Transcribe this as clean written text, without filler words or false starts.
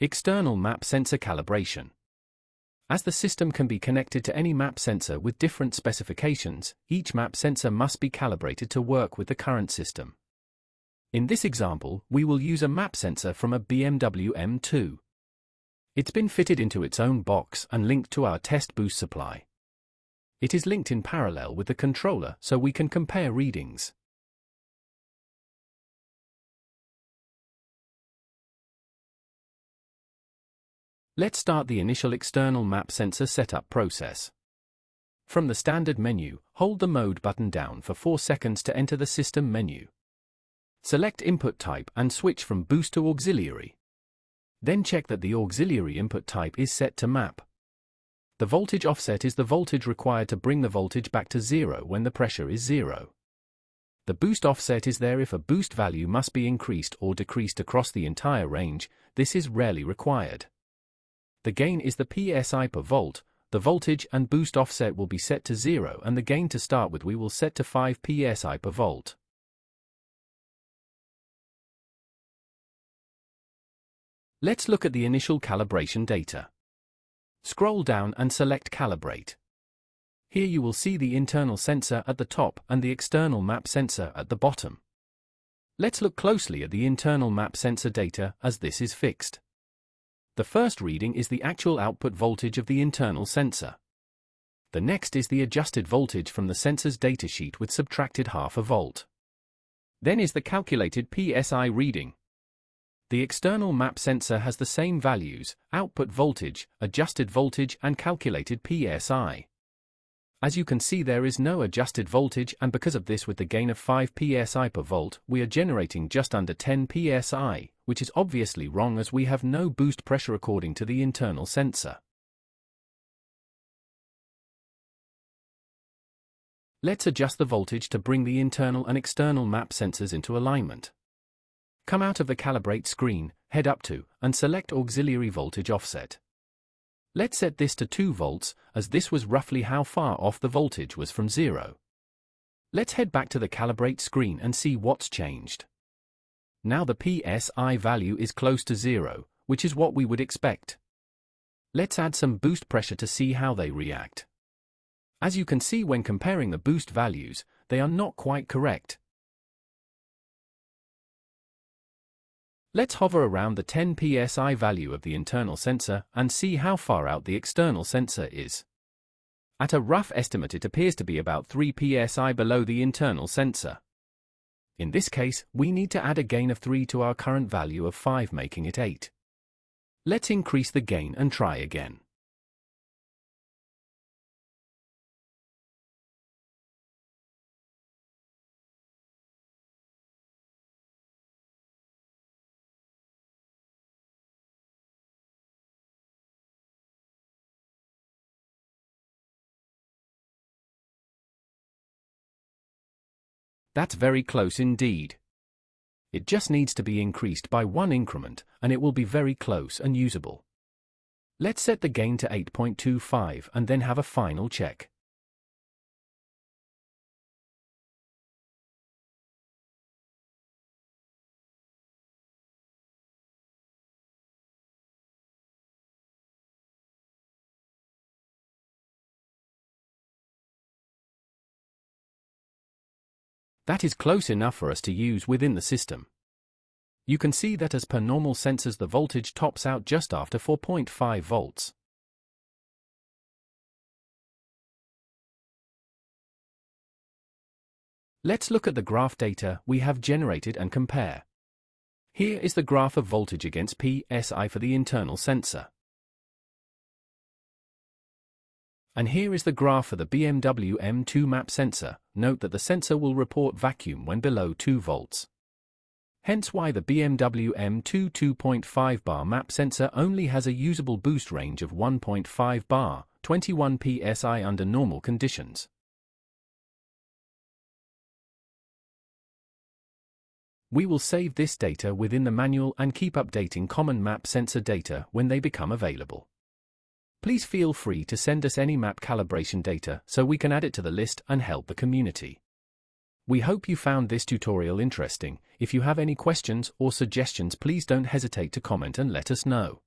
External map sensor calibration. As the system can be connected to any map sensor with different specifications, each map sensor must be calibrated to work with the current system. In this example, we will use a map sensor from a BMW M2. It's been fitted into its own box and linked to our test boost supply. It is linked in parallel with the controller so we can compare readings. Let's start the initial external map sensor setup process. From the standard menu, hold the mode button down for 4 seconds to enter the system menu. Select input type and switch from boost to auxiliary. Then check that the auxiliary input type is set to map. The voltage offset is the voltage required to bring the voltage back to 0 when the pressure is 0. The boost offset is there if a boost value must be increased or decreased across the entire range. This is rarely required. The gain is the PSI per volt. The voltage and boost offset will be set to 0 and the gain to start with we will set to 5 PSI per volt. Let's look at the initial calibration data. Scroll down and select Calibrate. Here you will see the internal sensor at the top and the external map sensor at the bottom. Let's look closely at the internal map sensor data as this is fixed. The first reading is the actual output voltage of the internal sensor. The next is the adjusted voltage from the sensor's datasheet with subtracted half a volt. Then is the calculated PSI reading. The external map sensor has the same values: output voltage, adjusted voltage and calculated PSI. As you can see, there is no adjusted voltage, and because of this, with the gain of 5 PSI per volt, we are generating just under 10 PSI, which is obviously wrong as we have no boost pressure according to the internal sensor. Let's adjust the voltage to bring the internal and external map sensors into alignment. Come out of the Calibrate screen, head up to, and select Auxiliary Voltage Offset. Let's set this to 2 volts, as this was roughly how far off the voltage was from 0. Let's head back to the Calibrate screen and see what's changed. Now the PSI value is close to 0, which is what we would expect. Let's add some boost pressure to see how they react. As you can see, when comparing the boost values, they are not quite correct. Let's hover around the 10 PSI value of the internal sensor and see how far out the external sensor is. At a rough estimate, it appears to be about 3 PSI below the internal sensor. In this case, we need to add a gain of 3 to our current value of 5, making it 8. Let's increase the gain and try again. That's very close indeed. It just needs to be increased by 1 increment, and it will be very close and usable. Let's set the gain to 8.25 and then have a final check. That is close enough for us to use within the system. You can see that as per normal sensors, the voltage tops out just after 4.5 volts. Let's look at the graph data we have generated and compare. Here is the graph of voltage against PSI for the internal sensor. And here is the graph for the BMW M2 map sensor. Note that the sensor will report vacuum when below 2 volts. Hence why the BMW M2 2.5 bar map sensor only has a usable boost range of 1.5 bar, 21 PSI under normal conditions. We will save this data within the manual and keep updating common map sensor data when they become available. Please feel free to send us any map calibration data so we can add it to the list and help the community. We hope you found this tutorial interesting. If you have any questions or suggestions, please don't hesitate to comment and let us know.